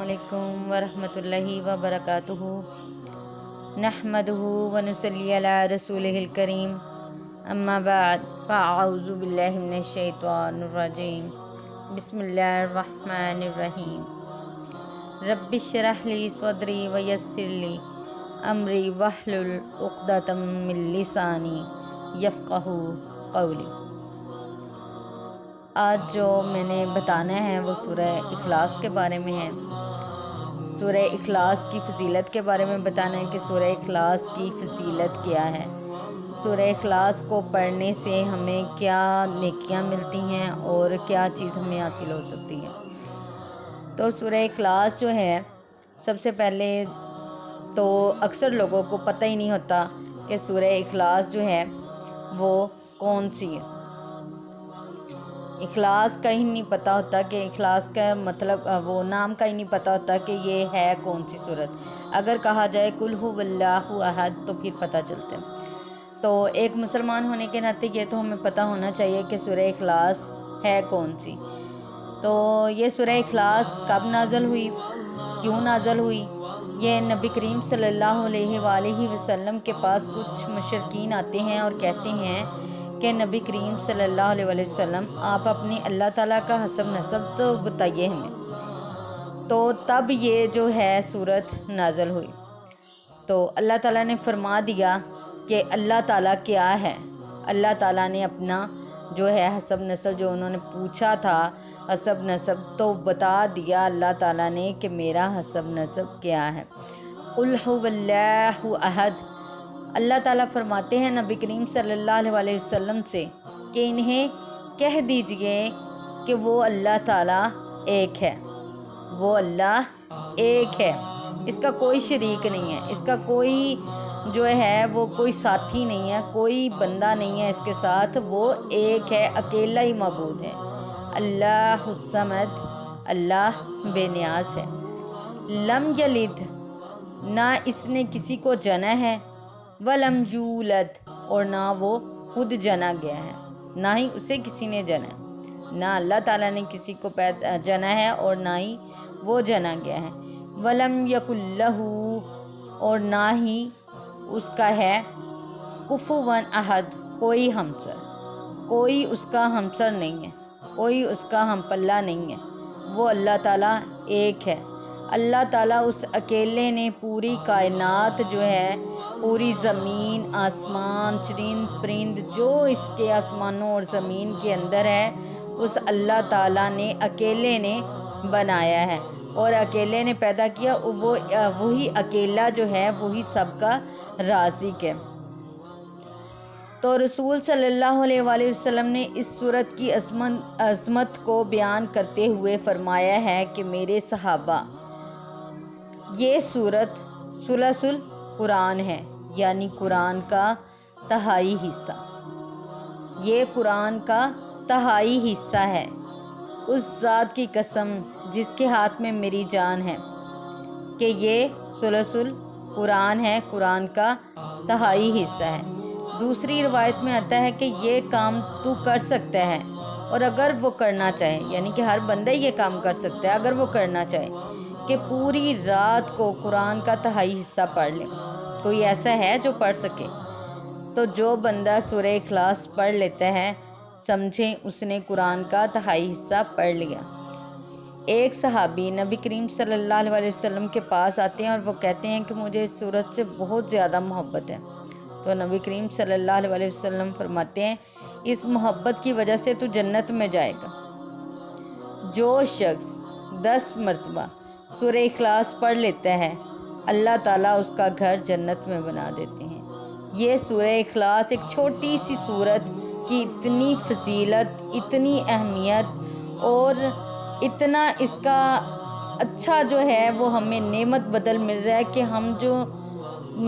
علیکم ورحمۃ اللہ وبرکاتہ۔ نحمدہ ونصلی علی رسولہ الکریم، اما بعد فاعوذ باللہ من الشیطان الرجیم، بسم اللہ الرحمن الرحیم۔ رب اشرح لی صدری ویسر لی امری واحلل عقدۃ من لسانی یفقہوا قولی۔ آج جو میں نے بتانا ہے وہ سورہ اخلاص کے بارے میں ہے۔ سورہ اخلاص کی فضیلت کے بارے میں بتانا ہے کہ سورہ اخلاص کی فضیلت کیا ہے، سورہ اخلاص کو پڑھنے سے ہمیں کیا نیکیاں ملتی ہیں اور کیا چیز ہمیں حاصل ہو سکتی ہے۔ تو سورہ اخلاص جو ہے، سب سے پہلے تو اکثر لوگوں کو پتہ ہی نہیں ہوتا کہ سورہ اخلاص جو ہے وہ کون سی ہے۔ اخلاص کا ہی نہیں پتہ ہوتا کہ اخلاص کا مطلب، وہ نام کا ہی نہیں پتہ ہوتا کہ یہ ہے کون سی صورت۔ اگر کہا جائے قل ھو اللہ احد تو پھر پتہ چلتا ہے۔ تو ایک مسلمان ہونے کے ناطے یہ تو ہمیں پتہ ہونا چاہیے کہ سورہ اخلاص ہے کون سی۔ تو یہ سورہ اخلاص کب نازل ہوئی، کیوں نازل ہوئی؟ یہ نبی کریم صلی اللہ علیہ وآلہ وسلم کے پاس کچھ مشرکین آتے ہیں اور کہتے ہیں کہ نبی کریم صلی اللہ علیہ وآلہ وسلم آپ اپنی اللہ تعالیٰ کا حسب نسب تو بتائیے ہمیں۔ تو تب یہ جو ہے صورت نازل ہوئی۔ تو اللہ تعالیٰ نے فرما دیا کہ اللہ تعالیٰ کیا ہے۔ اللہ تعالیٰ نے اپنا جو ہے حسب نسب، جو انہوں نے پوچھا تھا حسب نسب، تو بتا دیا اللہ تعالیٰ نے کہ میرا حسب نسب کیا ہے۔ قل ھو اللہ احد۔ اللہ تعالیٰ فرماتے ہیں نبی کریم صلی اللہ علیہ وسلم سے کہ انہیں کہہ دیجئے کہ وہ اللہ تعالیٰ ایک ہے، وہ اللہ ایک ہے، اس کا کوئی شریک نہیں ہے، اس کا کوئی جو ہے وہ کوئی ساتھی نہیں ہے، کوئی بندہ نہیں ہے اس کے ساتھ، وہ ایک ہے، اکیلا ہی معبود ہے۔ اللہ الصمد، اللہ بے نیاز ہے۔ لم یلد، نہ اس نے کسی کو جنا ہے، ولم یولد، اور نہ وہ خود جنا گیا ہے، نہ ہی اسے کسی نے جنا ہے۔ نہ اللہ تعالیٰ نے کسی کو جنا ہے اور نہ ہی وہ جنا گیا ہے۔ ولم یکن لہ، اور نہ ہی اس کا ہے کفوا احد، کوئی ہمسر، کوئی اس کا ہمسر نہیں ہے، کوئی اس کا ہم پلہ نہیں ہے۔ وہ اللہ تعالیٰ ایک ہے۔ اللہ تعالیٰ اس اکیلے نے پوری کائنات جو ہے، پوری زمین، آسمان، چرند پرند، جو اس کے آسمانوں اور زمین کے اندر ہے، اس اللہ تعالیٰ نے اکیلے نے بنایا ہے اور اکیلے نے پیدا کیا۔ وہی اکیلا جو ہے وہی سب کا رازق ہے۔ تو رسول صلی اللہ علیہ وآلہ وسلم نے اس سورت کی عظمت کو بیان کرتے ہوئے فرمایا ہے کہ میرے صحابہ، یہ سورت ثلث القرآن ہے، یعنی قرآن کا تہائی حصہ۔ یہ قرآن کا تہائی حصہ ہے۔ اس ذات کی قسم جس کے ہاتھ میں میری جان ہے کہ یہ ثلث القرآن ہے، قرآن کا تہائی حصہ ہے۔ دوسری روایت میں آتا ہے کہ یہ کام تو کر سکتا ہے، اور اگر وہ کرنا چاہے، یعنی کہ ہر بندہ یہ کام کر سکتا ہے اگر وہ کرنا چاہے، کہ پوری رات کو قرآن کا تہائی حصہ پڑھ لے۔ کوئی ایسا ہے جو پڑھ سکے؟ تو جو بندہ سورہ اخلاص پڑھ لیتا ہے، سمجھیں اس نے قرآن کا تہائی حصہ پڑھ لیا۔ ایک صحابی نبی کریم صلی اللہ علیہ وسلم کے پاس آتے ہیں اور وہ کہتے ہیں کہ مجھے اس سورت سے بہت زیادہ محبت ہے۔ تو نبی کریم صلی اللہ علیہ وسلم فرماتے ہیں، اس محبت کی وجہ سے تو جنت میں جائے گا۔ جو شخص 10 مرتبہ سورہ اخلاص پڑھ لیتا ہے، اللہ تعالیٰ اس کا گھر جنت میں بنا دیتے ہیں۔ یہ سورہ اخلاص ایک چھوٹی سی سورت کی اتنی فضیلت، اتنی اہمیت اور اتنا اس کا اچھا جو ہے وہ ہمیں نعمت بدل مل رہا ہے کہ ہم جو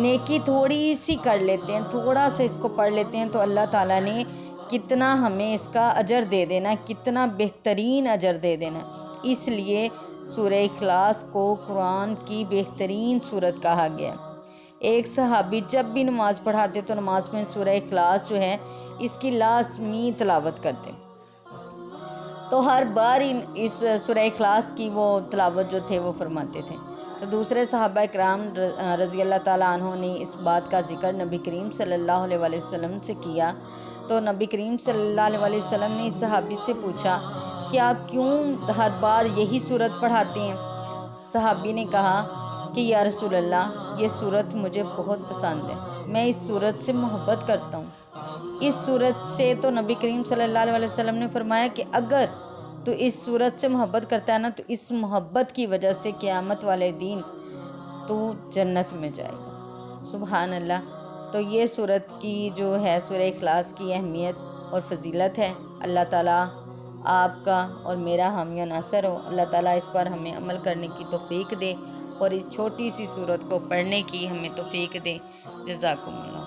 نیکی تھوڑی سی کر لیتے ہیں، تھوڑا سا اس کو پڑھ لیتے ہیں، تو اللہ تعالیٰ نے کتنا ہمیں اس کا اجر دے دینا، کتنا بہترین اجر دے دینا۔ اس لیے سورہ اخلاص کو قرآن کی بہترین سورت کہا گیا۔ ایک صحابی جب بھی نماز پڑھاتے تو نماز میں سورہ اخلاص جو ہے اس کی لازمی تلاوت کرتے۔ تو ہر بار اس سورہ اخلاص کی وہ تلاوت جو تھے وہ فرماتے تھے۔ تو دوسرے صحابہ کرام رضی اللہ تعالیٰ عنہ نے اس بات کا ذکر نبی کریم صلی اللہ علیہ وآلہ وسلم سے کیا، تو نبی کریم صلی اللہ علیہ وآلہ وسلم نے اس صحابی سے پوچھا کہ آپ کیوں ہر بار یہی صورت پڑھاتے ہیں؟ صحابی نے کہا کہ یا رسول اللہ، یہ صورت مجھے بہت پسند ہے، میں اس صورت سے محبت کرتا ہوں۔ اس صورت سے تو نبی کریم صلی اللہ علیہ وسلم نے فرمایا کہ اگر تو اس صورت سے محبت کرتا ہے نا، تو اس محبت کی وجہ سے قیامت والے دن تو جنت میں جائے گا۔ سبحان اللہ۔ تو یہ صورت کی جو ہے سورہ اخلاص کی اہمیت اور فضیلت ہے۔ اللہ تعالیٰ آپ کا اور میرا حامی و ناصر ہو۔ اللہ تعالیٰ اس پر ہمیں عمل کرنے کی توفیق دے اور اس چھوٹی سی صورت کو پڑھنے کی ہمیں توفیق دے۔ جزاکم اللہ۔